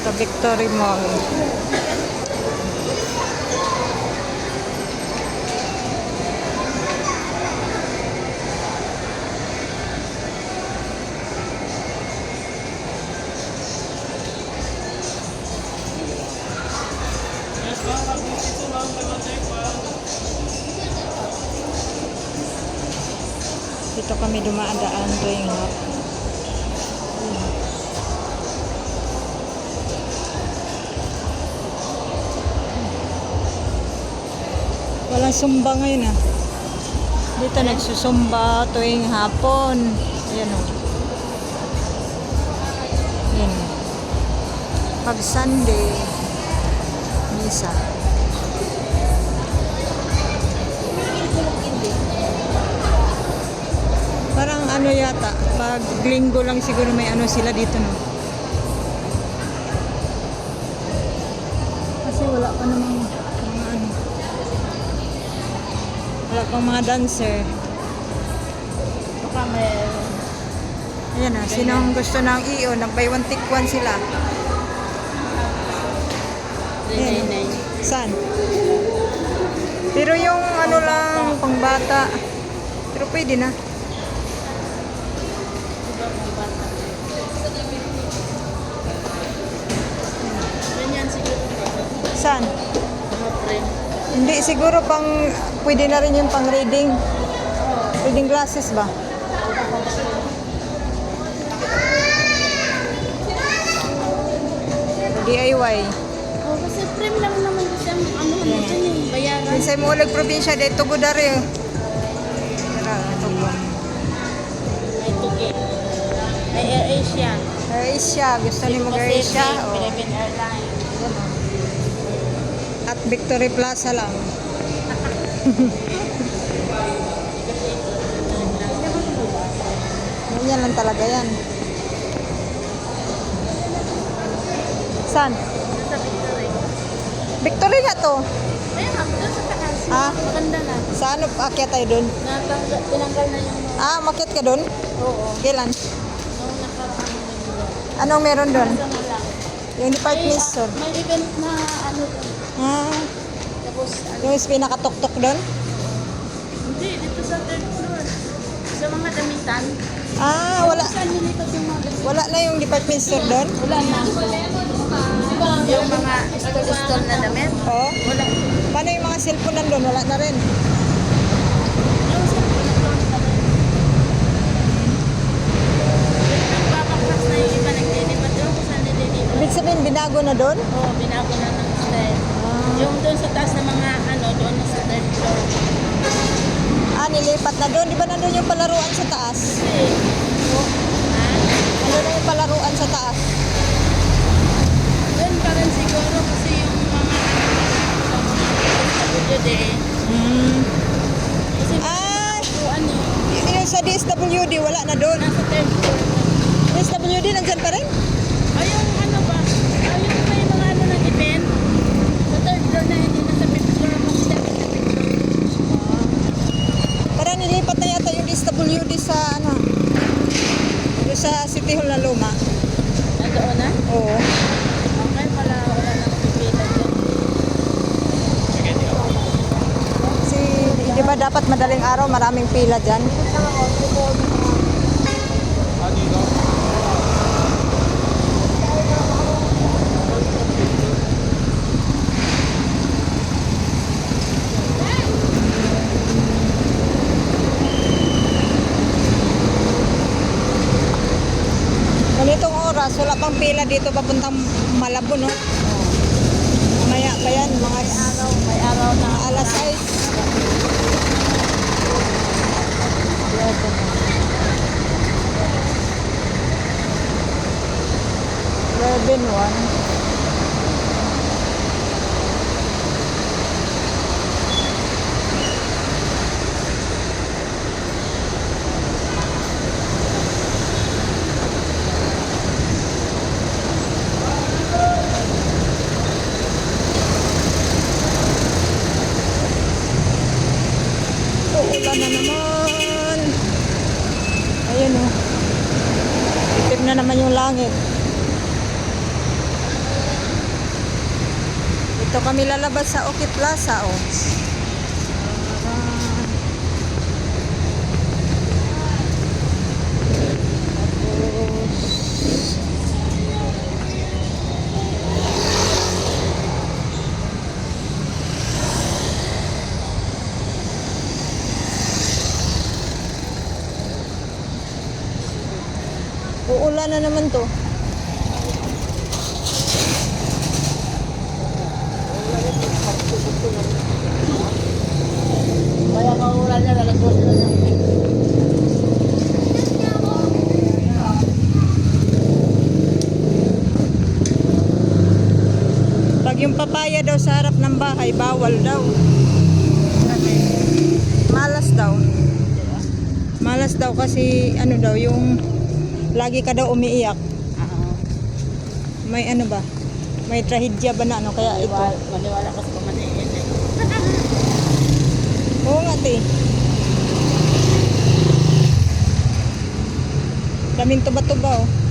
Sa Victory Mall. Dito kami dumaan tuwing hapon. Walang sumba ngayon ah. Dito nagsusumba tuwing hapon. Ayan o. Ayan. Pag Sunday, misa. Parang ano yata, pag linggo lang siguro may ano sila dito no. Kasi wala pa namang mga ano. Wala pang mga dancer. Baka may... Ayan na, sinong gusto ng iyo, nag-buy one take one sila. Ayan. Saan? Pero yung ano lang, pang bata. Pero pwede na. Ganyan siguro. Saan? Mga friend. Hindi, siguro pang, pwede na rin yung pang reading. Reading glasses ba? DIY. Oh, kasi frame lang naman siya. Ano naman dyan yung bayaran. Minsay mo ulag probinsya, dahil tugo dari. Tugo. May tugi. May Air Asia. Asia, gusto ni mo Asia. Oh. Philippine Airlines. At Victory Plaza lang. Ganyan lang talaga yan. Saan? Sa Victory. Victory nga to. Ayun, doon sa taas. Ah? Maganda na. Saan akyat tayo dun? Tinanggal na yung... Ah, makyat ka dun? Oo. Kailan? Nung nakapang... Anong meron dun? Sa lang. Yung department store. May event na ano doon. Ah, Tapos ano... yung pinakatok-tok dun? Hindi, dito sa third floor. Sa mga damitan. Ah, wala. Saan nilipat yung mga damitan? Wala na yung department store dun? Wala na. Yung mga stall na damit. Oo. Wala. Paano yung mga cellphone nandun? Wala na rin. Yung sa nagpapaklas na yung iba naglilipat doon kung saan nililipat. Ibig sabihin, binago na dun? Oo, binago na ng style. Yung doon sa taas ng mga ano, doon na sa third floor. Ah, nilipat na dun. Di ba nandun yung palaruan sa taas? Kasi, Nandun na yung palaruan sa taas. doon pa rin siguro kasi yung mga WD. Kasi Ah, ano, yung sa DSWD, wala na dun. nasa third floor na. DSWD, nandyan pa rin? Ay, yung ano ba? Ay, yung may mga ano na event. Sa third floor na, hindi na sa fifth floor. Kasi dati sa fifth floor. Para nilipat na yata yung DSWD sa ano, yung sa City Hall na luma. Nandoon na? Oo. Okay, wala nang pipila dyan. Kasi, di ba dapat madaling araw, maraming pila dyan? Ganitong oras, wala pang pila dito papuntang Malabon, no? Mamaya pa yan, mga May araw na. alas 6. Urban one. Ulan na naman. Ayun o. Itim na naman yung langit. Dito kami lalabas sa Orchid Plaza, oh. Uulan na naman to. Kaya kaulan niya, lalagos na niya. Pag yung papaya daw sa harap ng bahay, bawal daw. Malas daw. Malas daw kasi ano daw, yung lagi ka daw umiiyak. May ano ba? May trahedya ba na ano? Kaya ito. Maniwala kasi pamaniin eh. Oo nga, te. Daming tuba-tuba, oh.